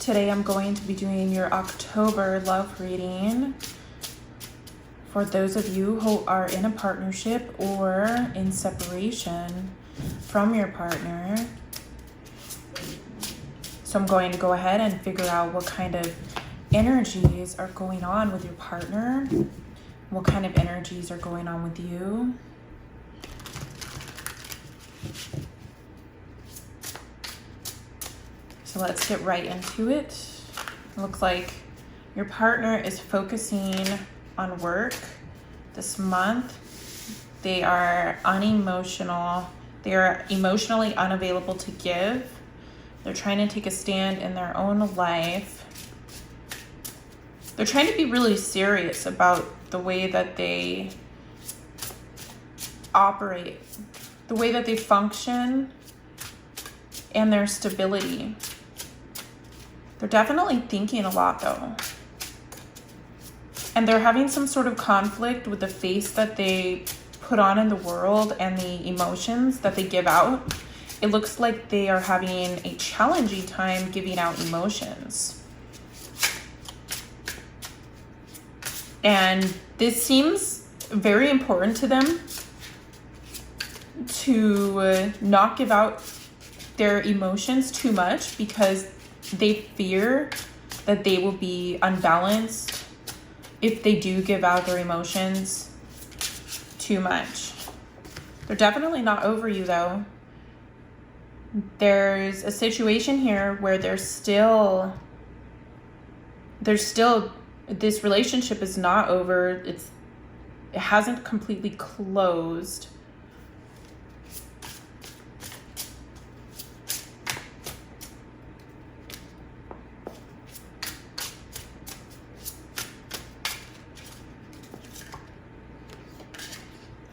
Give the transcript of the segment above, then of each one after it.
Today I'm going to be doing your October love reading for those of you who are in a partnership or in separation from your partner. So I'm going to go ahead and figure out what kind of energies are going on with your partner, what kind of energies are going on with you. So let's get right into it. It looks like your partner is focusing on work this month. They are unemotional. They are emotionally unavailable to give. They're trying to take a stand in their own life. They're trying to be really serious about the way that they operate, the way that they function, and their stability. They're definitely thinking a lot though. And they're having some sort of conflict with the face that they put on in the world and the emotions that they give out. It looks like they are having a challenging time giving out emotions. And this seems very important to them to not give out their emotions too much because they fear that they will be unbalanced if they do give out their emotions too much. They're definitely not over you though. There's a situation here where there's still this relationship is not over. It hasn't completely closed.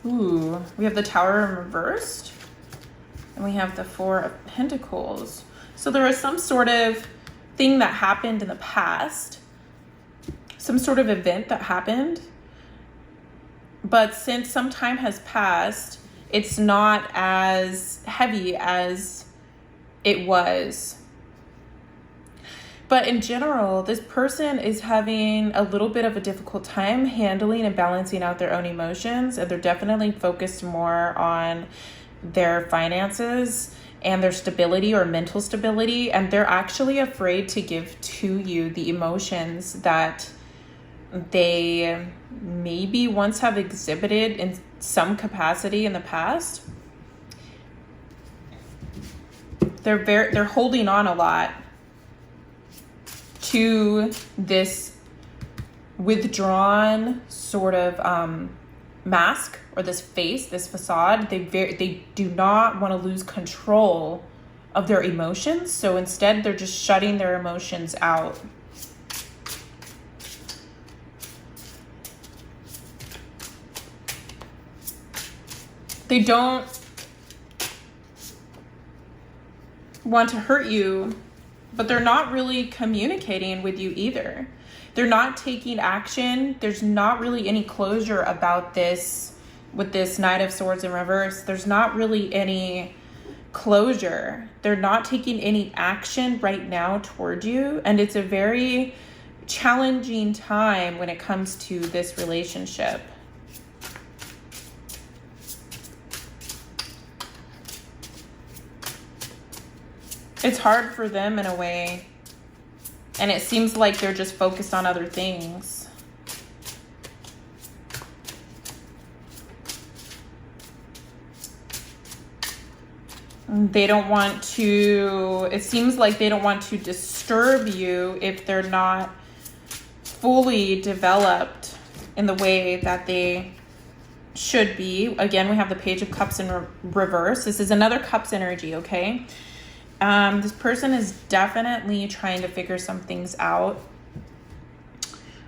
Ooh, we have the Tower in reversed, and we have the Four of Pentacles. So there was some sort of thing that happened in the past, some sort of event that happened, but since some time has passed, it's not as heavy as it was. But in general, this person is having a little bit of a difficult time handling and balancing out their own emotions, and they're definitely focused more on their finances and their stability or mental stability, and they're actually afraid to give to you the emotions that they maybe once have exhibited in some capacity in the past. They're holding on a lot to this withdrawn sort of mask or this face, this facade. They do not want to lose control of their emotions, so instead they're just shutting their emotions out. They don't want to hurt you, but they're not really communicating with you either. They're not taking action. There's not really any closure about this with this Knight of Swords in reverse. There's not really any closure. They're not taking any action right now toward you. And it's a very challenging time when it comes to this relationship. It's hard for them in a way, and it seems like they're just focused on other things. They don't want to, it seems like they don't want to disturb you if they're not fully developed in the way that they should be. Again, we have the Page of Cups in reverse. This is another Cups energy, okay? This person is definitely trying to figure some things out.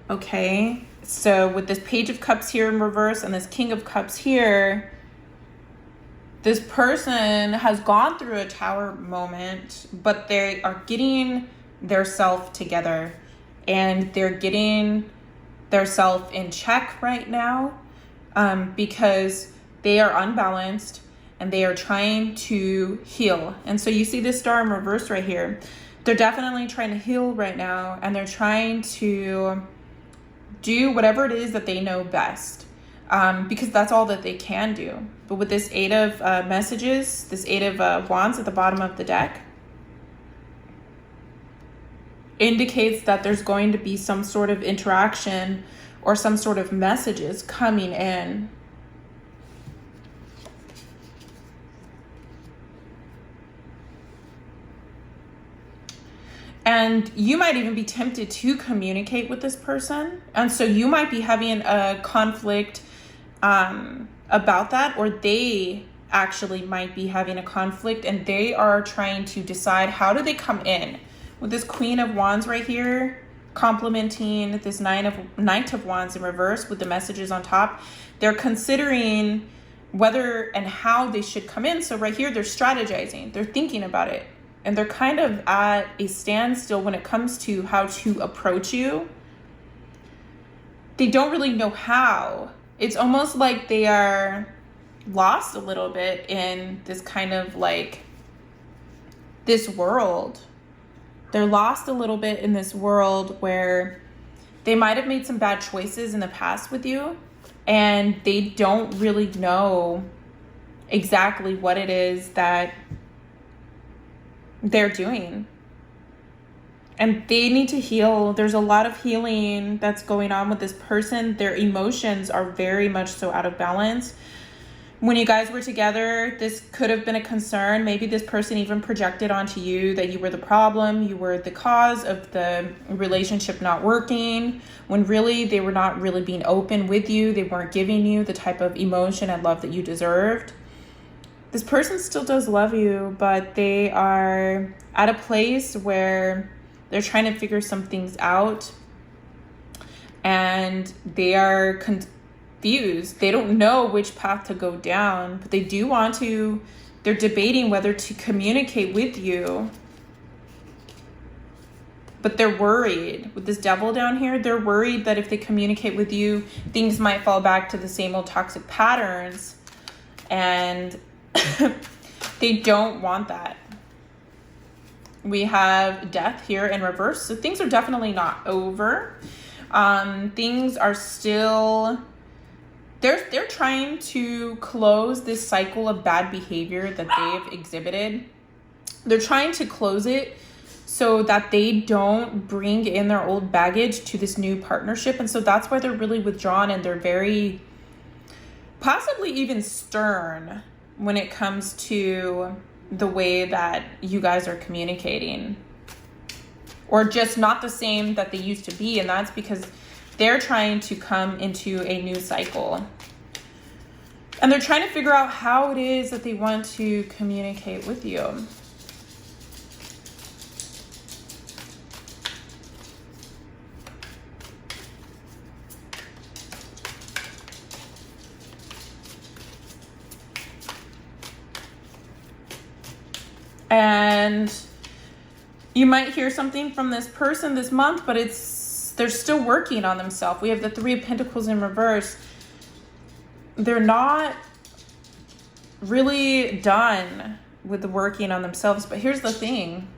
Okay, so with this Page of Cups here in reverse and this King of Cups here, this person has gone through a Tower moment, but they are getting their self together and they're getting their self in check right now because they are unbalanced and they are trying to heal. And so you see this Star in reverse right here. They're definitely trying to heal right now, and they're trying to do whatever it is that they know best, because that's all that they can do. But with this Eight of Messages, this Eight of Wands at the bottom of the deck, indicates that there's going to be some sort of interaction or some sort of messages coming in. And you might even be tempted to communicate with this person. And so you might be having a conflict about that, or they actually might be having a conflict, and they are trying to decide how do they come in. With this Queen of Wands right here, complementing this Knight of Wands in reverse with the messages on top, they're considering whether and how they should come in. So right here, they're strategizing. They're thinking about it. And they're kind of at a standstill when it comes to how to approach you. They don't really know how. It's almost like they are lost a little bit in this kind of like this world. They're lost a little bit in this world where they might have made some bad choices in the past with you, and they don't really know exactly what it is that they're doing. And they need to heal. There's a lot of healing that's going on with this person. Their emotions are very much so out of balance. When you guys were together, this could have been a concern. Maybe this person even projected onto you that you were the problem, you were the cause of the relationship not working, when really they were not really being open with you. They weren't giving you the type of emotion and love that you deserved. This person still does love you, but they are at a place where they're trying to figure some things out, and they are confused. They don't know which path to go down, but they do want to. They're debating whether to communicate with you, but they're worried. With this Devil down here, they're worried that if they communicate with you, things might fall back to the same old toxic patterns, and they don't want that. We have Death here in reverse, so things are definitely not over. Things are still, they're trying to close this cycle of bad behavior that they've exhibited. They're trying to close it so that they don't bring in their old baggage to this new partnership. And so that's why they're really withdrawn, and they're very, possibly even stern when it comes to the way that you guys are communicating, or just not the same that they used to be. And that's because they're trying to come into a new cycle, and they're trying to figure out how it is that they want to communicate with you. And you might hear something from this person this month, but they're still working on themselves. We have the Three of Pentacles in reverse. They're not really done with the working on themselves. But here's the thing.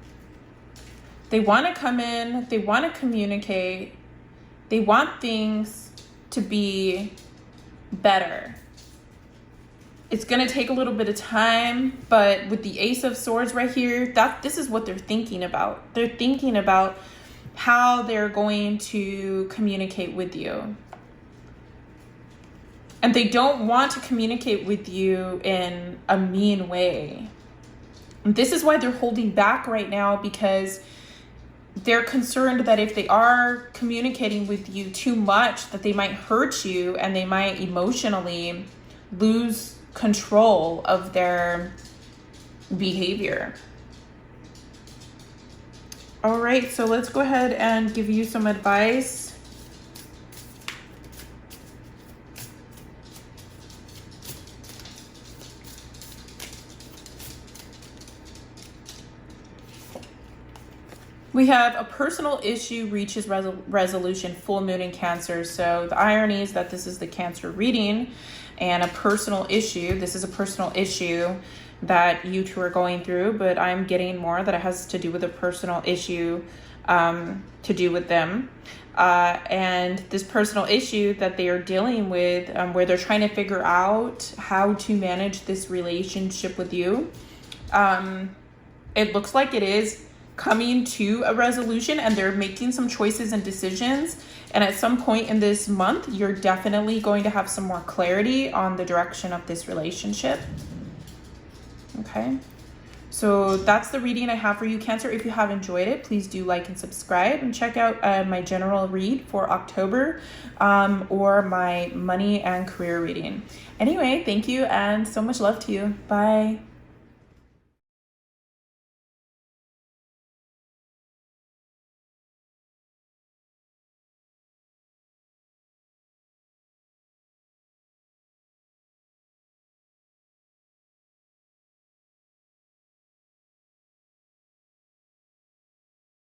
They want to come in. They want to communicate. They want things to be better. It's going to take a little bit of time, but with the Ace of Swords right here, this is what they're thinking about. They're thinking about how they're going to communicate with you. And they don't want to communicate with you in a mean way. And this is why they're holding back right now, because they're concerned that if they are communicating with you too much, that they might hurt you, and they might emotionally lose control of their behavior. All right, so let's go ahead and give you some advice. We have a personal issue reaches resolution, full moon in Cancer. So the irony is that this is the Cancer reading, and a personal issue, this is a personal issue, that you two are going through, but I'm getting more that it has to do with a personal issue to do with them. And this personal issue that they are dealing with, where they're trying to figure out how to manage this relationship with you. It looks like it is coming to a resolution, and they're making some choices and decisions. And at some point in this month, you're definitely going to have some more clarity on the direction of this relationship. Okay. So that's the reading I have for you, Cancer. If you have enjoyed it, please do like and subscribe, and check out my general read for October, or my money and career reading. Anyway, thank you and so much love to you. Bye.